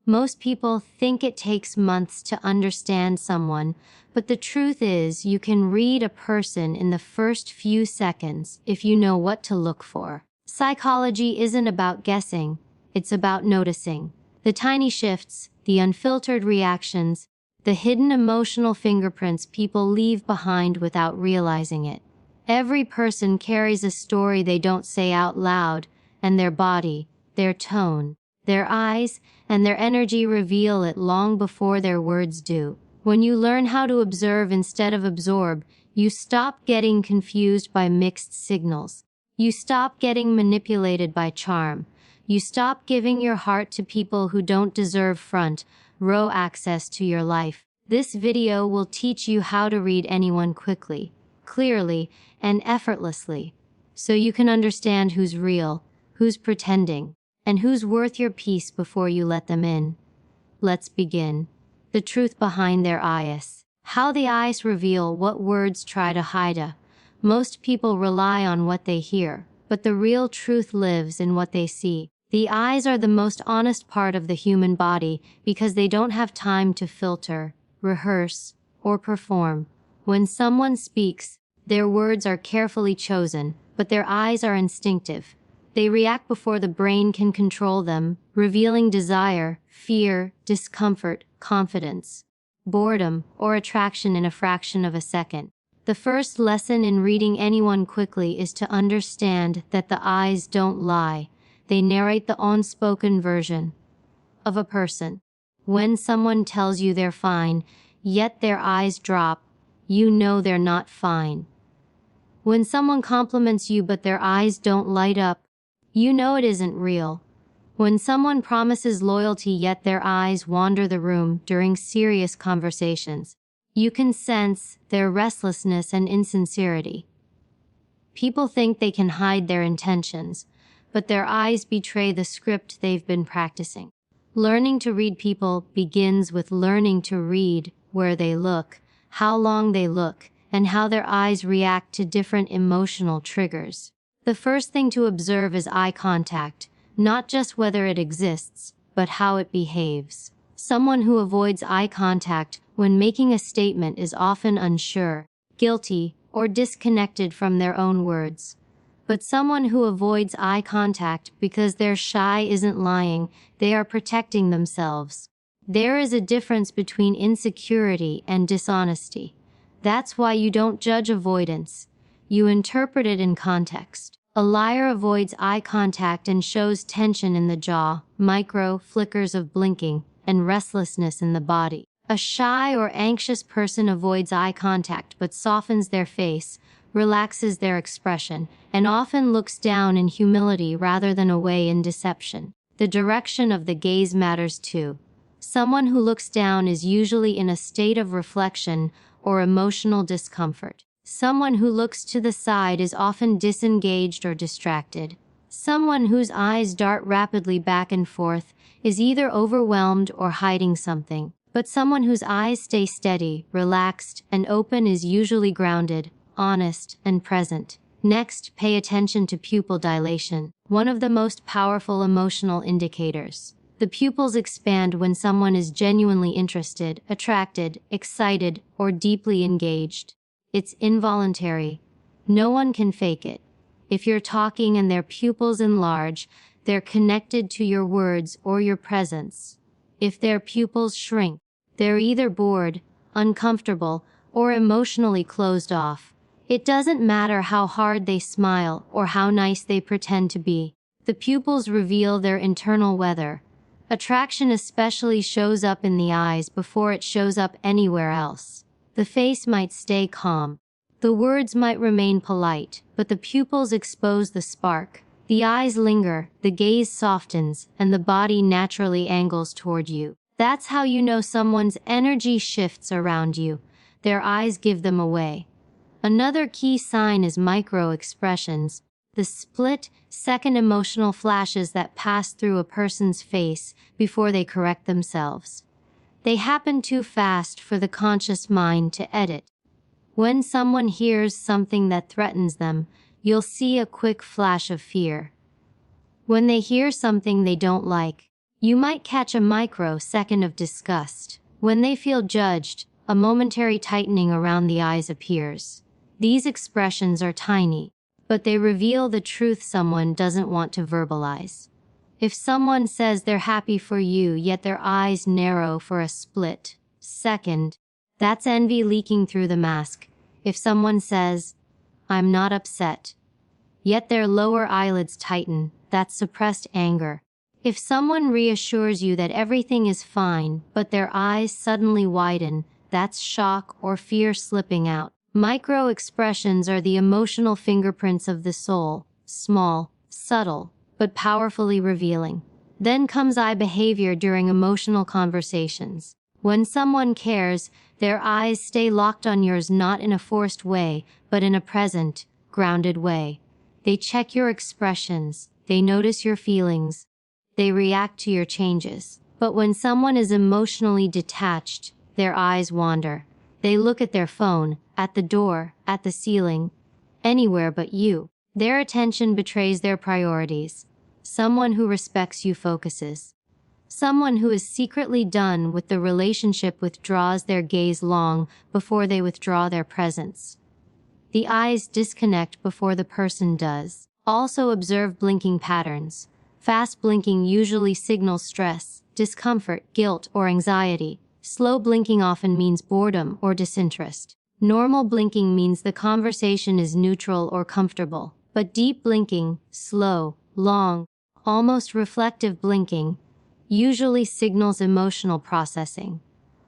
Most people think it takes months to understand someone, but the truth is you can read a person in the first few seconds if you know what to look for. Psychology isn't about guessing, it's about noticing. The tiny shifts, the unfiltered reactions, the hidden emotional fingerprints people leave behind without realizing it. Every person carries a story they don't say out loud, and their body, their tone, their eyes, and their energy reveal it long before their words do. When you learn how to observe instead of absorb, you stop getting confused by mixed signals. You stop getting manipulated by charm. You stop giving your heart to people who don't deserve front row access to your life. This video will teach you how to read anyone quickly, clearly, and effortlessly, so you can understand who's real, who's pretending, and who's worth your peace before you let them in. Let's begin. The truth behind their eyes. How the eyes reveal what words try to hide. Most people rely on what they hear, but the real truth lives in what they see. The eyes are the most honest part of the human body because they don't have time to filter, rehearse, or perform. When someone speaks, their words are carefully chosen, but their eyes are instinctive. They react before the brain can control them, revealing desire, fear, discomfort, confidence, boredom, or attraction in a fraction of a second. The first lesson in reading anyone quickly is to understand that the eyes don't lie. They narrate the unspoken version of a person. When someone tells you they're fine, yet their eyes drop, you know they're not fine. When someone compliments you but their eyes don't light up, you know it isn't real. When someone promises loyalty yet their eyes wander the room during serious conversations, you can sense their restlessness and insincerity. People think they can hide their intentions, but their eyes betray the script they've been practicing. Learning to read people begins with learning to read where they look, how long they look, and how their eyes react to different emotional triggers. The first thing to observe is eye contact, not just whether it exists, but how it behaves. Someone who avoids eye contact when making a statement is often unsure, guilty, or disconnected from their own words. But someone who avoids eye contact because they're shy isn't lying, they are protecting themselves. There is a difference between insecurity and dishonesty. That's why you don't judge avoidance. You interpret it in context. A liar avoids eye contact and shows tension in the jaw, micro flickers of blinking, and restlessness in the body. A shy or anxious person avoids eye contact but softens their face, relaxes their expression, and often looks down in humility rather than away in deception. The direction of the gaze matters too. Someone who looks down is usually in a state of reflection or emotional discomfort. Someone who looks to the side is often disengaged or distracted. Someone whose eyes dart rapidly back and forth is either overwhelmed or hiding something. But someone whose eyes stay steady, relaxed, and open is usually grounded, honest, and present. Next, pay attention to pupil dilation, one of the most powerful emotional indicators. The pupils expand when someone is genuinely interested, attracted, excited, or deeply engaged. It's involuntary. No one can fake it. If you're talking and their pupils enlarge, they're connected to your words or your presence. If their pupils shrink, they're either bored, uncomfortable, or emotionally closed off. It doesn't matter how hard they smile or how nice they pretend to be. The pupils reveal their internal weather. Attraction especially shows up in the eyes before it shows up anywhere else. The face might stay calm. The words might remain polite, but the pupils expose the spark. The eyes linger, the gaze softens, and the body naturally angles toward you. That's how you know someone's energy shifts around you. Their eyes give them away. Another key sign is micro-expressions, the split-second emotional flashes that pass through a person's face before they correct themselves. They happen too fast for the conscious mind to edit. When someone hears something that threatens them, you'll see a quick flash of fear. When they hear something they don't like, You might catch a microsecond of disgust. When they feel judged, a momentary tightening around the eyes appears. These expressions are tiny, but they reveal the truth someone doesn't want to verbalize. If someone says they're happy for you, yet their eyes narrow for a split second, that's envy leaking through the mask. If someone says, "I'm not upset," yet their lower eyelids tighten, that's suppressed anger. If someone reassures you that everything is fine, but their eyes suddenly widen, that's shock or fear slipping out. Micro expressions are the emotional fingerprints of the soul, small, subtle, but powerfully revealing. Then comes eye behavior during emotional conversations. When someone cares, their eyes stay locked on yours, not in a forced way, but in a present, grounded way. They check your expressions, they notice your feelings, they react to your changes. But when someone is emotionally detached, their eyes wander. They look at their phone, at the door, at the ceiling, anywhere but you. Their attention betrays their priorities. Someone who respects you focuses. Someone who is secretly done with the relationship withdraws their gaze long before they withdraw their presence. The eyes disconnect before the person does. Also observe blinking patterns. Fast blinking usually signals stress, discomfort, guilt, or anxiety. Slow blinking often means boredom or disinterest. Normal blinking means the conversation is neutral or comfortable. But deep blinking, slow, long, almost reflective blinking, usually signals emotional processing.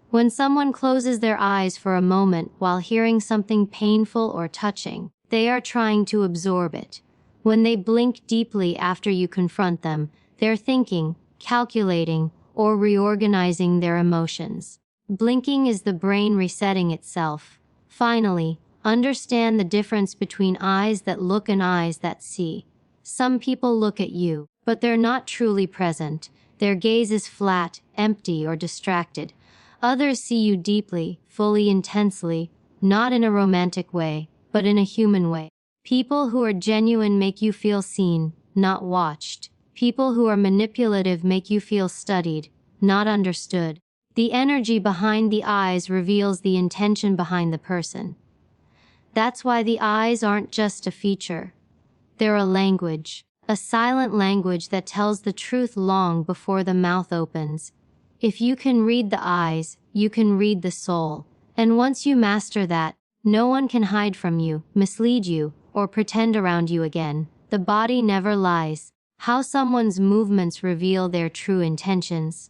When someone closes their eyes for a moment while hearing something painful or touching, they are trying to absorb it. When they blink deeply after you confront them, they're thinking, calculating, or reorganizing their emotions. Blinking is the brain resetting itself. Finally, understand the difference between eyes that look and eyes that see. Some people look at you, but they're not truly present. Their gaze is flat, empty, or distracted. Others see you deeply, fully, intensely, not in a romantic way, but in a human way. People who are genuine make you feel seen, not watched. People who are manipulative make you feel studied, not understood. The energy behind the eyes reveals the intention behind the person. That's why the eyes aren't just a feature. They're a language, a silent language that tells the truth long before the mouth opens. If you can read the eyes, you can read the soul. And once you master that, no one can hide from you, mislead you, or pretend around you again. The body never lies. How someone's movements reveal their true intentions.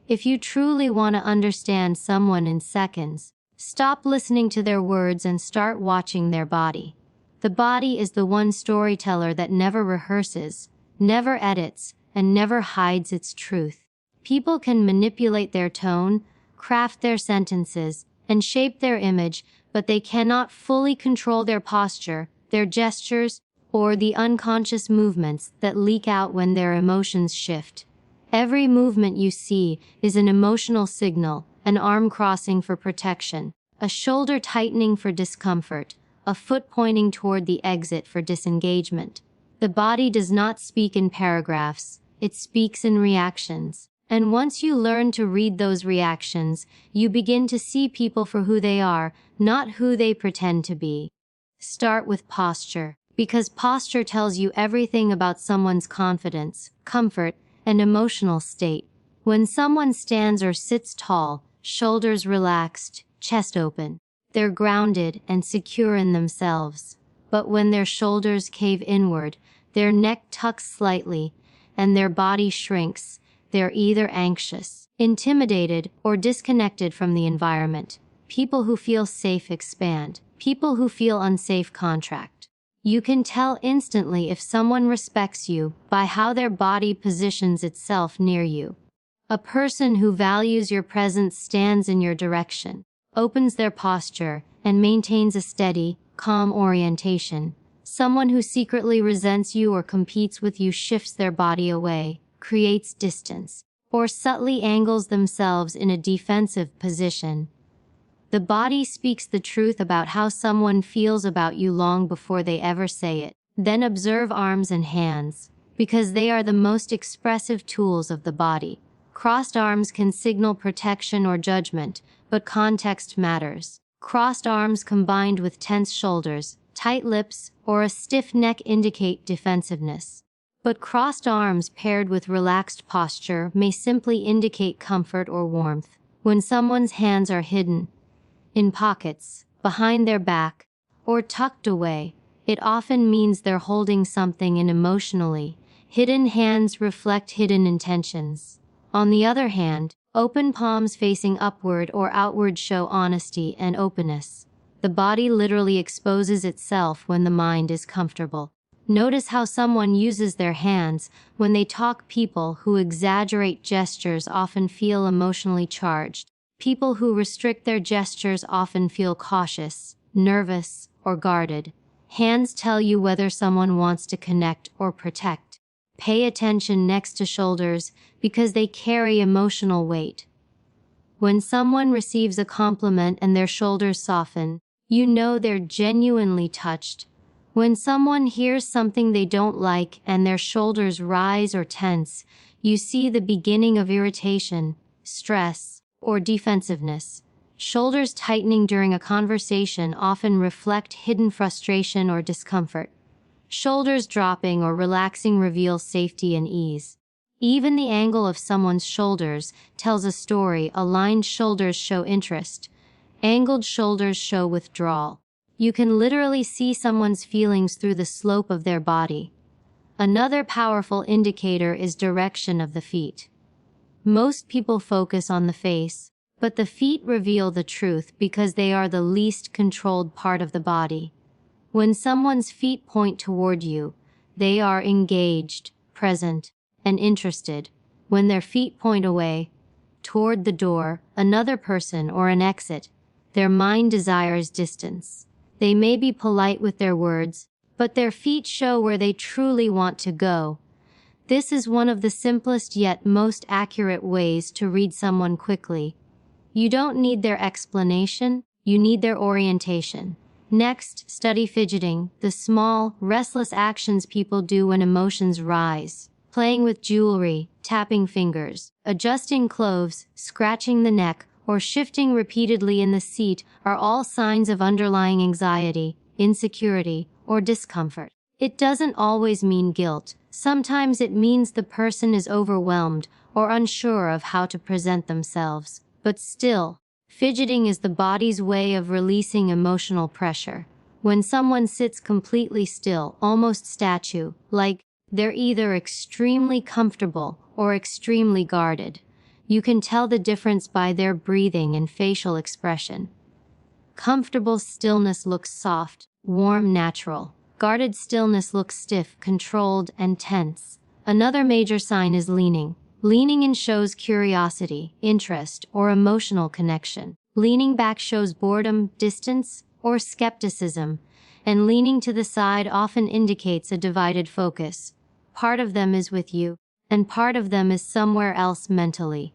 If you truly want to understand someone in seconds, stop listening to their words and start watching their body. The body is the one storyteller that never rehearses, never edits, and never hides its truth. People can manipulate their tone, craft their sentences, and shape their image, but they cannot fully control their posture, their gestures, or the unconscious movements that leak out when their emotions shift. Every movement you see is an emotional signal, an arm crossing for protection, a shoulder tightening for discomfort, a foot pointing toward the exit for disengagement. The body does not speak in paragraphs, it speaks in reactions. And once you learn to read those reactions, you begin to see people for who they are, not who they pretend to be. Start with posture, because posture tells you everything about someone's confidence, comfort, and emotional state. When someone stands or sits tall, shoulders relaxed, chest open, they're grounded and secure in themselves. But when their shoulders cave inward, their neck tucks slightly, and their body shrinks, they're either anxious, intimidated, or disconnected from the environment. People who feel safe expand. People who feel unsafe contract. You can tell instantly if someone respects you by how their body positions itself near you. A person who values your presence stands in your direction, opens their posture, and maintains a steady, calm orientation. Someone who secretly resents you or competes with you shifts their body away, creates distance, or subtly angles themselves in a defensive position. The body speaks the truth about how someone feels about you long before they ever say it. Then observe arms and hands, because they are the most expressive tools of the body. Crossed arms can signal protection or judgment, but context matters. Crossed arms combined with tense shoulders, tight lips, or a stiff neck indicate defensiveness. But crossed arms paired with relaxed posture may simply indicate comfort or warmth. When someone's hands are hidden, in pockets, behind their back, or tucked away, it often means they're holding something in emotionally. Hidden hands reflect hidden intentions. On the other hand, open palms facing upward or outward show honesty and openness. The body literally exposes itself when the mind is comfortable. Notice how someone uses their hands when they talk. People who exaggerate gestures often feel emotionally charged. People who restrict their gestures often feel cautious, nervous, or guarded. Hands tell you whether someone wants to connect or protect. Pay attention next to shoulders because they carry emotional weight. When someone receives a compliment and their shoulders soften, you know they're genuinely touched. When someone hears something they don't like and their shoulders rise or tense, you see the beginning of irritation, stress, or defensiveness. Shoulders tightening during a conversation often reflect hidden frustration or discomfort. Shoulders dropping or relaxing reveal safety and ease. Even the angle of someone's shoulders tells a story. Aligned shoulders show interest. Angled shoulders show withdrawal. You can literally see someone's feelings through the slope of their body. Another powerful indicator is direction of the feet. Most people focus on the face, but the feet reveal the truth because they are the least controlled part of the body. When someone's feet point toward you, they are engaged, present, and interested. When their feet point away, toward the door, another person, or an exit, their mind desires distance. They may be polite with their words, but their feet show where they truly want to go. This is one of the simplest yet most accurate ways to read someone quickly. You don't need their explanation, you need their orientation. Next, study fidgeting, the small, restless actions people do when emotions rise. Playing with jewelry, tapping fingers, adjusting clothes, scratching the neck, or shifting repeatedly in the seat are all signs of underlying anxiety, insecurity, or discomfort. It doesn't always mean guilt. Sometimes it means the person is overwhelmed or unsure of how to present themselves. But still, fidgeting is the body's way of releasing emotional pressure. When someone sits completely still, almost statue-like, they're either extremely comfortable or extremely guarded. You can tell the difference by their breathing and facial expression. Comfortable stillness looks soft, warm, natural. Guarded stillness looks stiff, controlled, and tense. Another major sign is leaning. Leaning in shows curiosity, interest, or emotional connection. Leaning back shows boredom, distance, or skepticism, and leaning to the side often indicates a divided focus. Part of them is with you, and part of them is somewhere else mentally.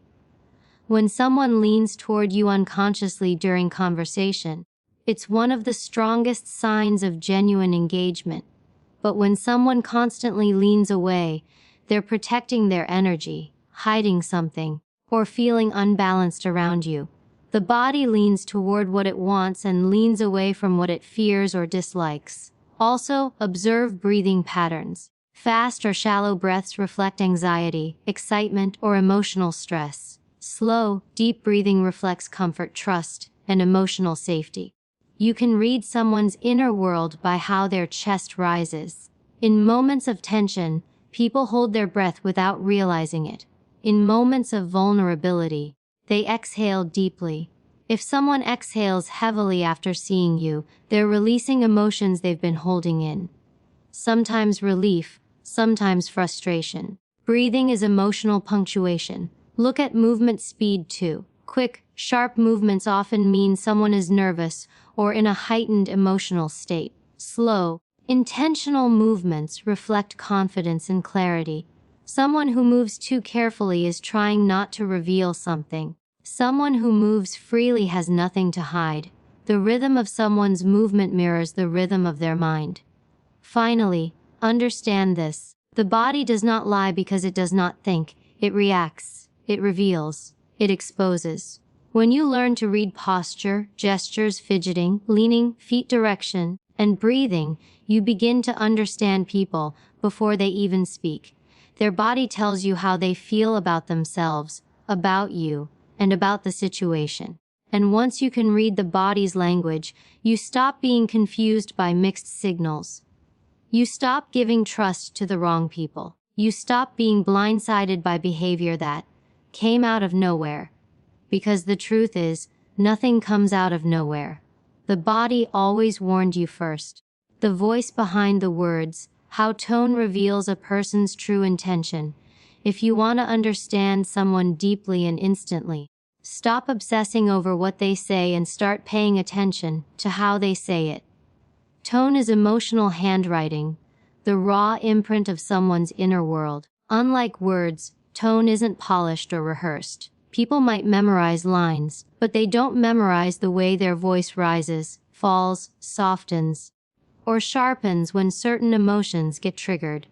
When someone leans toward you unconsciously during conversation, it's one of the strongest signs of genuine engagement. But when someone constantly leans away, they're protecting their energy, hiding something, or feeling unbalanced around you. The body leans toward what it wants and leans away from what it fears or dislikes. Also, observe breathing patterns. Fast or shallow breaths reflect anxiety, excitement, or emotional stress. Slow, deep breathing reflects comfort, trust, and emotional safety. You can read someone's inner world by how their chest rises. In moments of tension, people hold their breath without realizing it. In moments of vulnerability, they exhale deeply. If someone exhales heavily after seeing you, they're releasing emotions they've been holding in. Sometimes relief, sometimes frustration. Breathing is emotional punctuation. Look at movement speed too. Quick, sharp movements often mean someone is nervous or in a heightened emotional state. Slow, intentional movements reflect confidence and clarity. Someone who moves too carefully is trying not to reveal something. Someone who moves freely has nothing to hide. The rhythm of someone's movement mirrors the rhythm of their mind. Finally, understand this. The body does not lie because it does not think. It reacts. it reveals, it exposes. When you learn to read posture, gestures, fidgeting, leaning, feet direction, and breathing, you begin to understand people before they even speak. Their body tells you how they feel about themselves, about you, and about the situation. And once you can read the body's language, you stop being confused by mixed signals. You stop giving trust to the wrong people. You stop being blindsided by behavior that came out of nowhere. Because the truth is, nothing comes out of nowhere. The body always warned you first. The voice behind the words, how tone reveals a person's true intention. If you want to understand someone deeply and instantly, stop obsessing over what they say and start paying attention to how they say it. Tone is emotional handwriting, the raw imprint of someone's inner world. Unlike words, tone isn't polished or rehearsed. People might memorize lines, but they don't memorize the way their voice rises, falls, softens, or sharpens when certain emotions get triggered.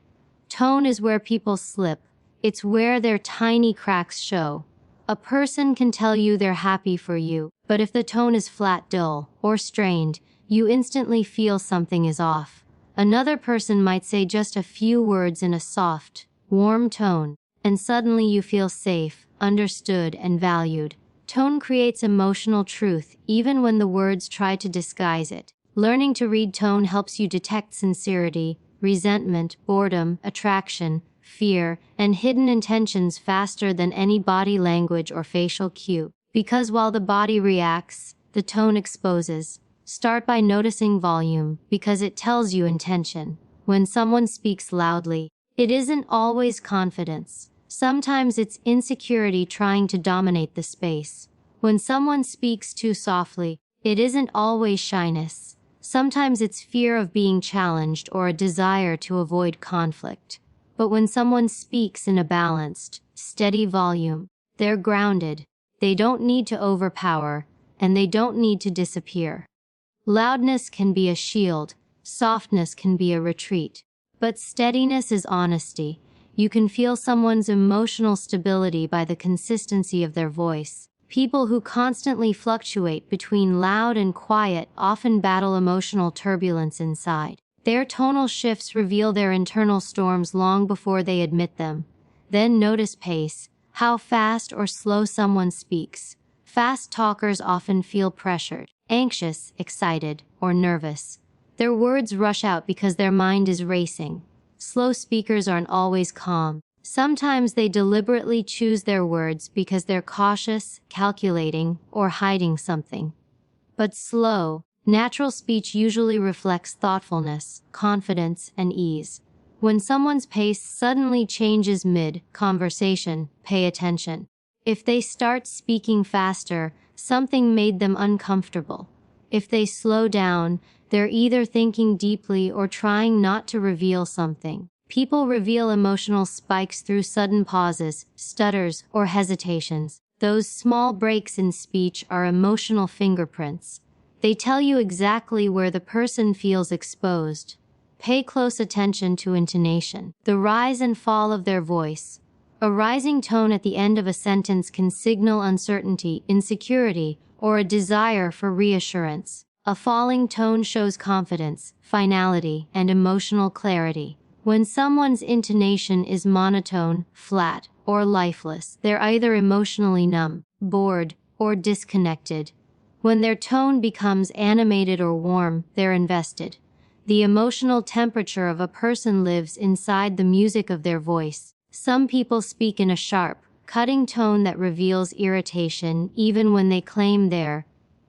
Tone is where people slip. It's where their tiny cracks show. A person can tell you they're happy for you, but if the tone is flat, dull, or strained, you instantly feel something is off. Another person might say just a few words in a soft, warm tone, and suddenly you feel safe, understood, and valued. Tone creates emotional truth, even when the words try to disguise it. Learning to read tone helps you detect sincerity, resentment, boredom, attraction, fear, and hidden intentions faster than any body language or facial cue. Because while the body reacts, the tone exposes. Start by noticing volume, because it tells you intention. When someone speaks loudly, it isn't always confidence. Sometimes it's insecurity trying to dominate the space. When someone speaks too softly, it isn't always shyness. Sometimes it's fear of being challenged or a desire to avoid conflict. But when someone speaks in a balanced, steady volume, they're grounded. They don't need to overpower, and they don't need to disappear. Loudness can be a shield, softness can be a retreat. But steadiness is honesty. You can feel someone's emotional stability by the consistency of their voice. People who constantly fluctuate between loud and quiet often battle emotional turbulence inside. Their tonal shifts reveal their internal storms long before they admit them. Then notice pace, how fast or slow someone speaks. Fast talkers often feel pressured, anxious, excited, or nervous. Their words rush out because their mind is racing. Slow speakers aren't always calm. Sometimes they deliberately choose their words because they're cautious, calculating, or hiding something. But slow, natural speech usually reflects thoughtfulness, confidence, and ease. When someone's pace suddenly changes mid-conversation, pay attention. If they start speaking faster, something made them uncomfortable. If they slow down, they're either thinking deeply or trying not to reveal something. People reveal emotional spikes through sudden pauses, stutters, or hesitations. Those small breaks in speech are emotional fingerprints. They tell you exactly where the person feels exposed. Pay close attention to intonation, the rise and fall of their voice. A rising tone at the end of a sentence can signal uncertainty, insecurity, or a desire for reassurance. A falling tone shows confidence, finality, and emotional clarity. When someone's intonation is monotone, flat, or lifeless, they're either emotionally numb, bored, or disconnected. When their tone becomes animated or warm, they're invested. The emotional temperature of a person lives inside the music of their voice. Some people speak in a sharp, cutting tone that reveals irritation even when they claim they're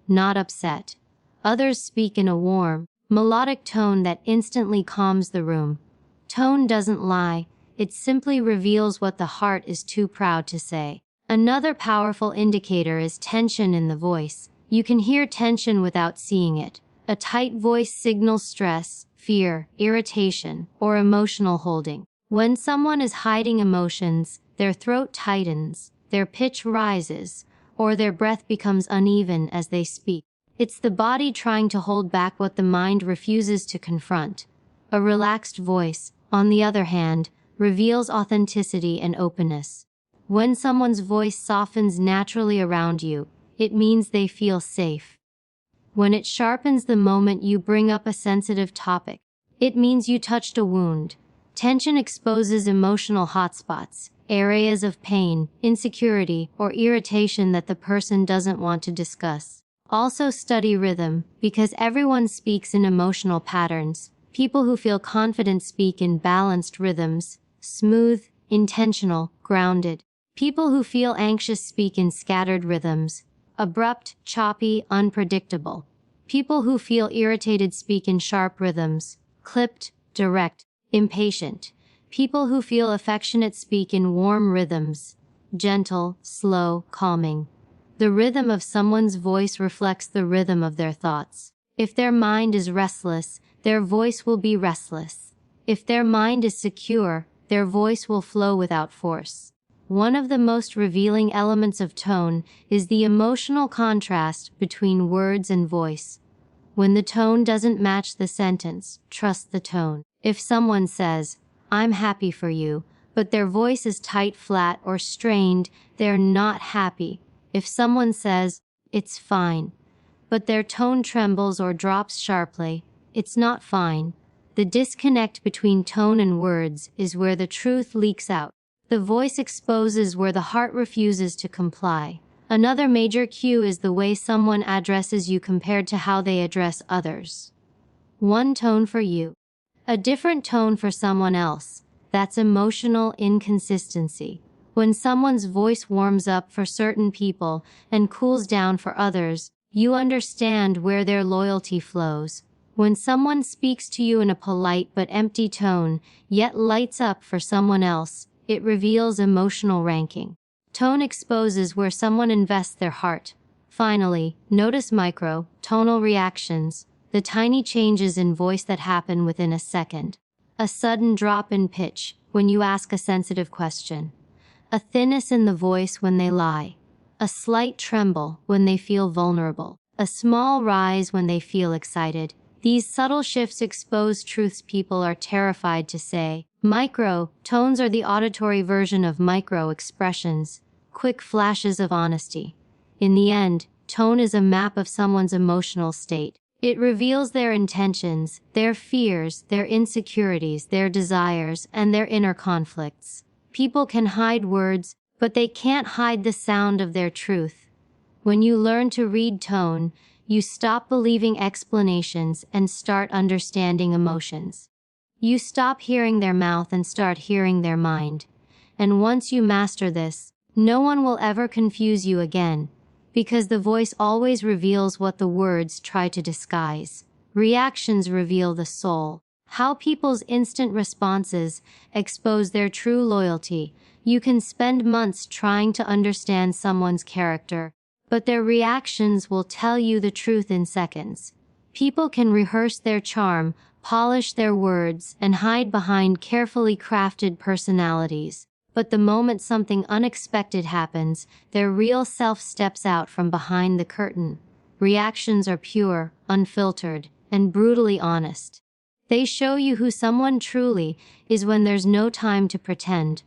not upset. Others speak in a warm, melodic tone that instantly calms the room. Tone doesn't lie, it simply reveals what the heart is too proud to say. Another powerful indicator is tension in the voice. You can hear tension without seeing it. A tight voice signals stress, fear, irritation, or emotional holding. When someone is hiding emotions, their throat tightens, their pitch rises, or their breath becomes uneven as they speak. It's the body trying to hold back what the mind refuses to confront. A relaxed voice, on the other hand, reveals authenticity and openness. When someone's voice softens naturally around you, it means they feel safe. When it sharpens the moment you bring up a sensitive topic, it means you touched a wound. Tension exposes emotional hotspots, areas of pain, insecurity, or irritation that the person doesn't want to discuss. Also study rhythm, because everyone speaks in emotional patterns. People who feel confident speak in balanced rhythms, smooth, intentional, grounded. People who feel anxious speak in scattered rhythms, abrupt, choppy, unpredictable. People who feel irritated speak in sharp rhythms, clipped, direct, impatient. People who feel affectionate speak in warm rhythms, gentle, slow, calming. The rhythm of someone's voice reflects the rhythm of their thoughts. If their mind is restless, their voice will be restless. If their mind is secure, their voice will flow without force. One of the most revealing elements of tone is the emotional contrast between words and voice. When the tone doesn't match the sentence, trust the tone. If someone says, "I'm happy for you," but their voice is tight, flat, or strained, they're not happy. If someone says, "It's fine," but their tone trembles or drops sharply, it's not fine. The disconnect between tone and words is where the truth leaks out. The voice exposes where the heart refuses to comply. Another major cue is the way someone addresses you compared to how they address others. One tone for you, a different tone for someone else. That's emotional inconsistency. When someone's voice warms up for certain people and cools down for others, you understand where their loyalty flows. When someone speaks to you in a polite but empty tone, yet lights up for someone else, it reveals emotional ranking. Tone exposes where someone invests their heart. Finally, notice micro, tonal reactions, the tiny changes in voice that happen within a second. A sudden drop in pitch when you ask a sensitive question. A thinness in the voice when they lie. A slight tremble when they feel vulnerable. A small rise when they feel excited. These subtle shifts expose truths people are terrified to say. Micro tones are the auditory version of micro expressions, quick flashes of honesty. In the end, tone is a map of someone's emotional state. It reveals their intentions, their fears, their insecurities, their desires, and their inner conflicts. People can hide words, but they can't hide the sound of their truth. When you learn to read tone, you stop believing explanations and start understanding emotions. You stop hearing their mouth and start hearing their mind. And once you master this, no one will ever confuse you again, because the voice always reveals what the words try to disguise. Reactions reveal the soul. How people's instant responses expose their true loyalty. You can spend months trying to understand someone's character, but their reactions will tell you the truth in seconds. People can rehearse their charm, polish their words, and hide behind carefully crafted personalities. But the moment something unexpected happens, their real self steps out from behind the curtain. Reactions are pure, unfiltered, and brutally honest. They show you who someone truly is when there's no time to pretend.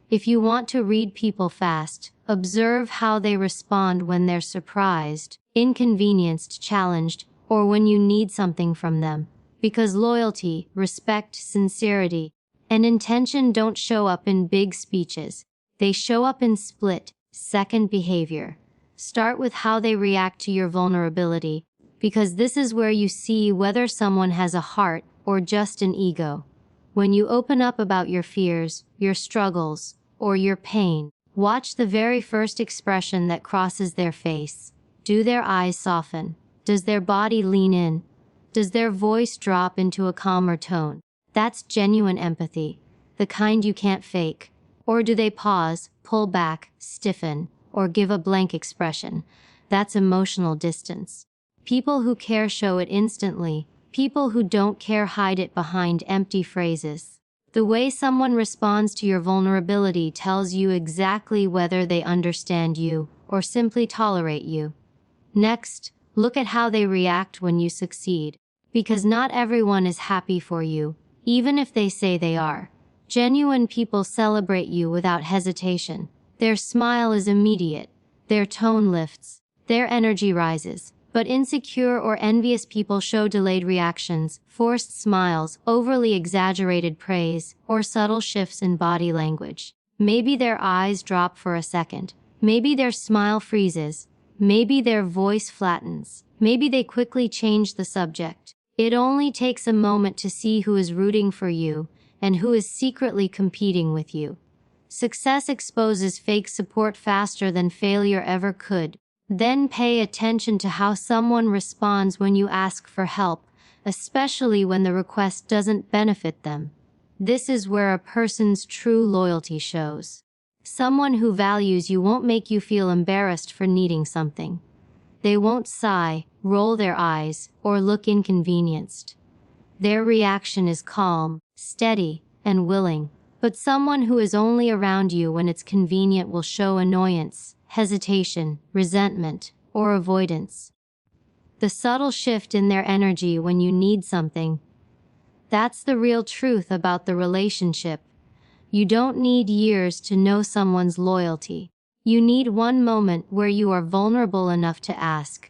If you want to read people fast, observe how they respond when they're surprised, inconvenienced, challenged, or when you need something from them. Because loyalty, respect, sincerity, and intention don't show up in big speeches. They show up in split-second behavior. Start with how they react to your vulnerability, because this is where you see whether someone has a heart or just an ego. When you open up about your fears, your struggles, or your pain, watch the very first expression that crosses their face. Do their eyes soften? Does their body lean in? Does their voice drop into a calmer tone? That's genuine empathy, the kind you can't fake. Or do they pause, pull back, stiffen, or give a blank expression? That's emotional distance. People who care show it instantly. People who don't care hide it behind empty phrases. The way someone responds to your vulnerability tells you exactly whether they understand you or simply tolerate you. Next, look at how they react when you succeed. Because not everyone is happy for you, even if they say they are. Genuine people celebrate you without hesitation. Their smile is immediate. Their tone lifts. Their energy rises. But insecure or envious people show delayed reactions, forced smiles, overly exaggerated praise, or subtle shifts in body language. Maybe their eyes drop for a second. Maybe their smile freezes. Maybe their voice flattens. Maybe they quickly change the subject. It only takes a moment to see who is rooting for you and who is secretly competing with you. Success exposes fake support faster than failure ever could. Then pay attention to how someone responds when you ask for help, especially when the request doesn't benefit them. This is where a person's true loyalty shows. Someone who values you won't make you feel embarrassed for needing something. They won't sigh, roll their eyes, or look inconvenienced. Their reaction is calm, steady, and willing. But someone who is only around you when it's convenient will show annoyance, hesitation, resentment, or avoidance. The subtle shift in their energy when you need something. That's the real truth about the relationship. You don't need years to know someone's loyalty. You need one moment where you are vulnerable enough to ask.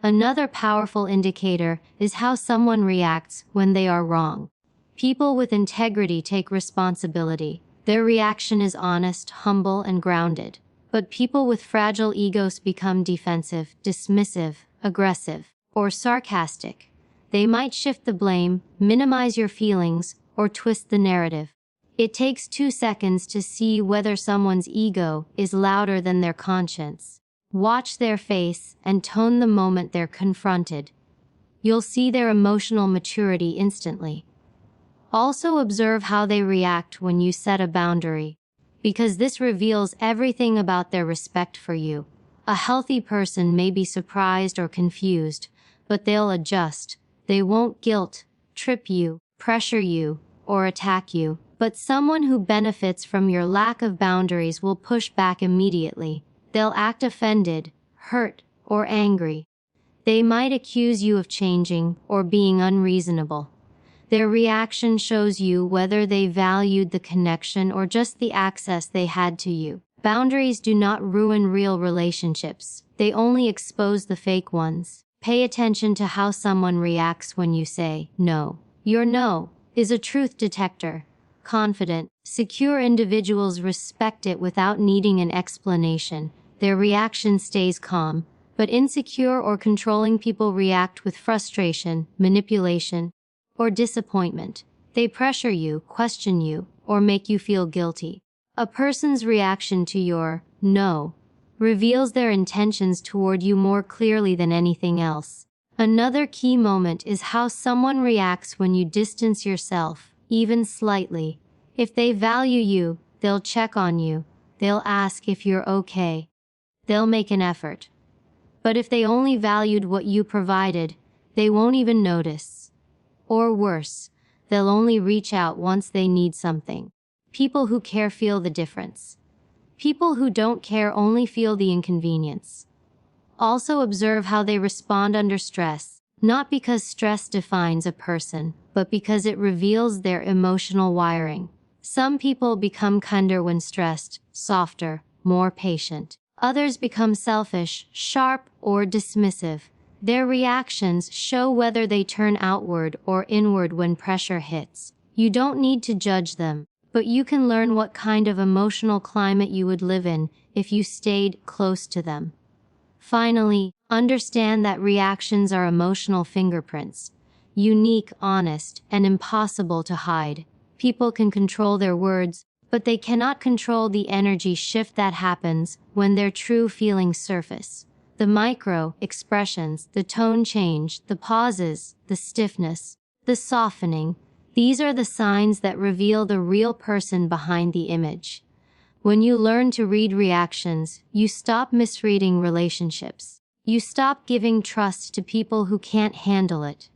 Another powerful indicator is how someone reacts when they are wrong. People with integrity take responsibility. Their reaction is honest, humble, and grounded. But people with fragile egos become defensive, dismissive, aggressive, or sarcastic. They might shift the blame, minimize your feelings, or twist the narrative. It takes 2 seconds to see whether someone's ego is louder than their conscience. Watch their face and tone the moment they're confronted. You'll see their emotional maturity instantly. Also observe how they react when you set a boundary, because this reveals everything about their respect for you. A healthy person may be surprised or confused, but they'll adjust. They won't guilt, trip you, pressure you, or attack you. But someone who benefits from your lack of boundaries will push back immediately. They'll act offended, hurt, or angry. They might accuse you of changing or being unreasonable. Their reaction shows you whether they valued the connection or just the access they had to you. Boundaries do not ruin real relationships. They only expose the fake ones. Pay attention to how someone reacts when you say no. Your no is a truth detector. Confident, secure individuals respect it without needing an explanation. Their reaction stays calm. But insecure or controlling people react with frustration, manipulation, or disappointment. They pressure you, question you, or make you feel guilty. A person's reaction to your no reveals their intentions toward you more clearly than anything else. Another key moment is how someone reacts when you distance yourself, even slightly. If they value you, they'll check on you. They'll ask if you're okay. They'll make an effort. But if they only valued what you provided, they won't even notice. Or worse, they'll only reach out once they need something. People who care feel the difference. People who don't care only feel the inconvenience. Also observe how they respond under stress, not because stress defines a person, but because it reveals their emotional wiring. Some people become kinder when stressed, softer, more patient. Others become selfish, sharp, or dismissive. Their reactions show whether they turn outward or inward when pressure hits. You don't need to judge them, but you can learn what kind of emotional climate you would live in if you stayed close to them. Finally, understand that reactions are emotional fingerprints, unique, honest, and impossible to hide. People can control their words, but they cannot control the energy shift that happens when their true feelings surface. The micro expressions, the tone change, the pauses, the stiffness, the softening, these are the signs that reveal the real person behind the image. When you learn to read reactions, you stop misreading relationships. You stop giving trust to people who can't handle it.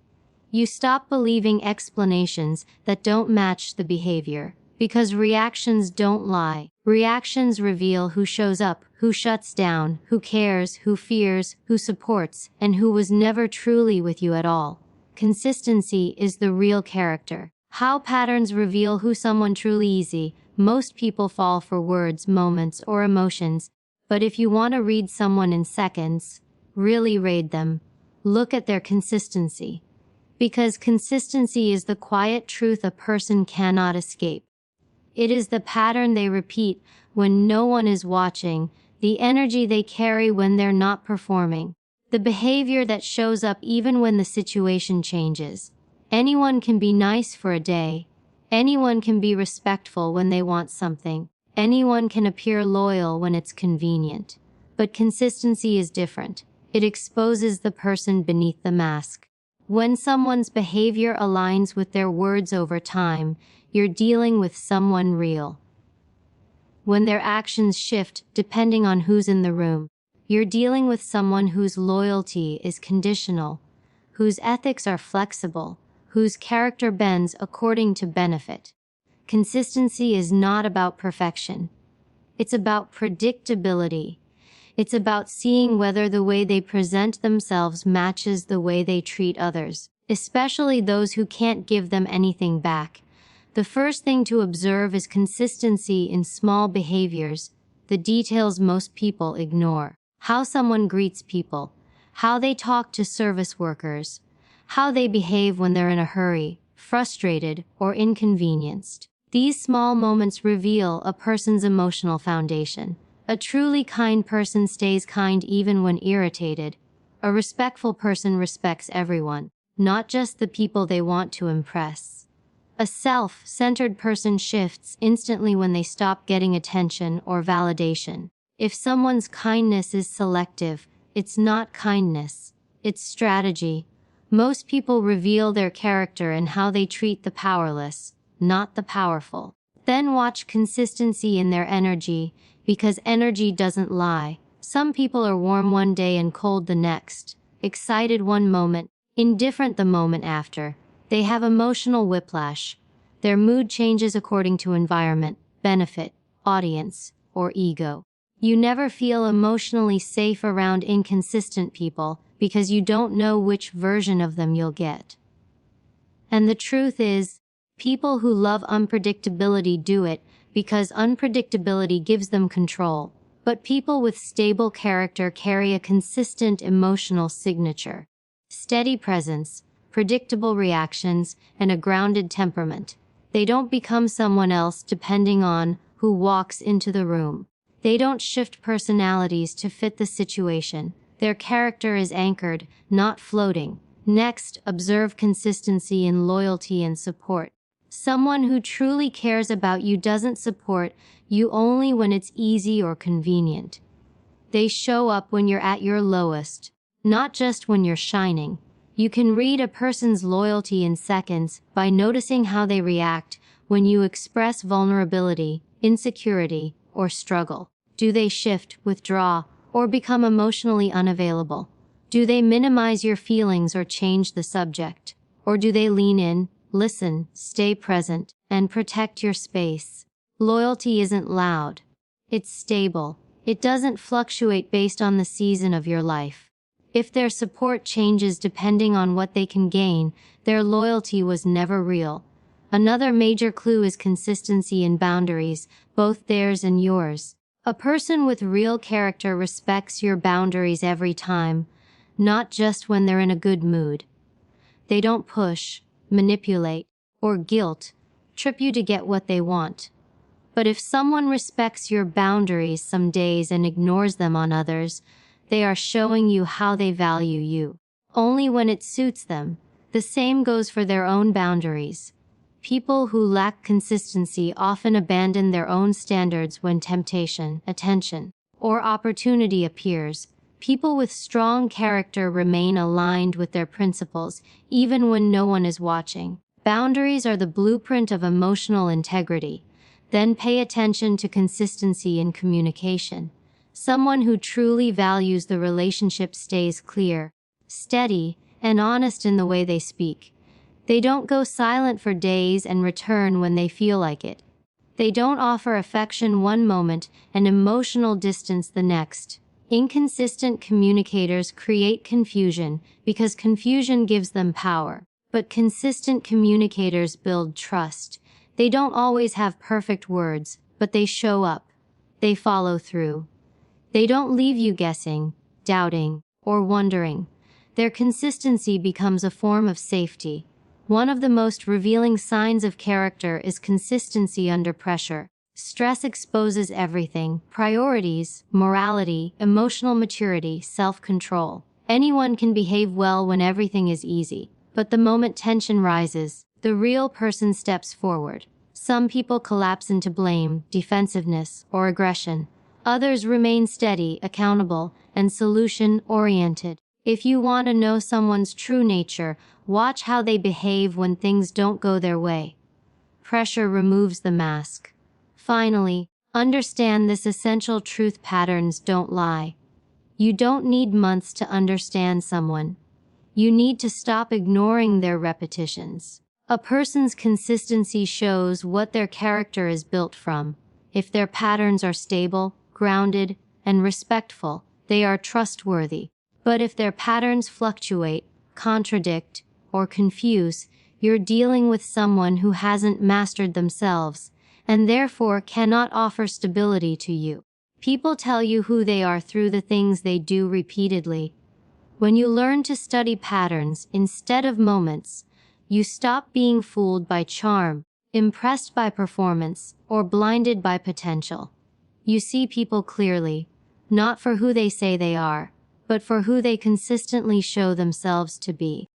You stop believing explanations that don't match the behavior. Because reactions don't lie. Reactions reveal who shows up, who shuts down, who cares, who fears, who supports, and who was never truly with you at all. Consistency is the real character. How patterns reveal who someone truly is. Most people fall for words, moments, or emotions, but if you want to read someone in seconds, really read them, look at their consistency. Because consistency is the quiet truth a person cannot escape. It is the pattern they repeat when no one is watching, the energy they carry when they're not performing, the behavior that shows up even when the situation changes. Anyone can be nice for a day. Anyone can be respectful when they want something. Anyone can appear loyal when it's convenient. But consistency is different. It exposes the person beneath the mask. When someone's behavior aligns with their words over time, you're dealing with someone real. When their actions shift depending on who's in the room, you're dealing with someone whose loyalty is conditional, whose ethics are flexible, whose character bends according to benefit. Consistency is not about perfection. It's about predictability. It's about seeing whether the way they present themselves matches the way they treat others, especially those who can't give them anything back. The first thing to observe is consistency in small behaviors, the details most people ignore. How someone greets people, how they talk to service workers, how they behave when they're in a hurry, frustrated, or inconvenienced. These small moments reveal a person's emotional foundation. A truly kind person stays kind even when irritated. A respectful person respects everyone, not just the people they want to impress. A self-centered person shifts instantly when they stop getting attention or validation. If someone's kindness is selective, it's not kindness, it's strategy. Most people reveal their character in how they treat the powerless, not the powerful. Then watch consistency in their energy, because energy doesn't lie. Some people are warm one day and cold the next, excited one moment, indifferent the moment after. They have emotional whiplash. Their mood changes according to environment, benefit, audience, or ego. You never feel emotionally safe around inconsistent people because you don't know which version of them you'll get. And the truth is, people who love unpredictability do it because unpredictability gives them control. But people with stable character carry a consistent emotional signature, steady presence, predictable reactions, and a grounded temperament. They don't become someone else depending on who walks into the room. They don't shift personalities to fit the situation. Their character is anchored, not floating. Next, observe consistency in loyalty and support. Someone who truly cares about you doesn't support you only when it's easy or convenient. They show up when you're at your lowest, not just when you're shining. You can read a person's loyalty in seconds by noticing how they react when you express vulnerability, insecurity, or struggle. Do they shift, withdraw, or become emotionally unavailable? Do they minimize your feelings or change the subject? Or do they lean in, listen, stay present, and protect your space? Loyalty isn't loud. It's stable. It doesn't fluctuate based on the season of your life. If their support changes depending on what they can gain, their loyalty was never real. Another major clue is consistency in boundaries, both theirs and yours. A person with real character respects your boundaries every time, not just when they're in a good mood. They don't push, manipulate, or guilt trip you to get what they want. But if someone respects your boundaries some days and ignores them on others, they are showing you how they value you. Only when it suits them. The same goes for their own boundaries. People who lack consistency often abandon their own standards when temptation, attention, or opportunity appears. People with strong character remain aligned with their principles, even when no one is watching. Boundaries are the blueprint of emotional integrity. Then pay attention to consistency in communication. Someone who truly values the relationship stays clear, steady, and honest in the way they speak. They don't go silent for days and return when they feel like it. They don't offer affection one moment and emotional distance the next. Inconsistent communicators create confusion because confusion gives them power. But consistent communicators build trust. They don't always have perfect words, but they show up. They follow through. They don't leave you guessing, doubting, or wondering. Their consistency becomes a form of safety. One of the most revealing signs of character is consistency under pressure. Stress exposes everything: priorities, morality, emotional maturity, self-control. Anyone can behave well when everything is easy, but the moment tension rises, the real person steps forward. Some people collapse into blame, defensiveness, or aggression. Others remain steady, accountable, and solution-oriented. If you want to know someone's true nature, watch how they behave when things don't go their way. Pressure removes the mask. Finally, understand this essential truth: patterns don't lie. You don't need months to understand someone. You need to stop ignoring their repetitions. A person's consistency shows what their character is built from. If their patterns are stable, grounded, and respectful, they are trustworthy. But if their patterns fluctuate, contradict, or confuse, you're dealing with someone who hasn't mastered themselves, and therefore cannot offer stability to you. People tell you who they are through the things they do repeatedly. When you learn to study patterns instead of moments, you stop being fooled by charm, impressed by performance, or blinded by potential. You see people clearly, not for who they say they are, but for who they consistently show themselves to be.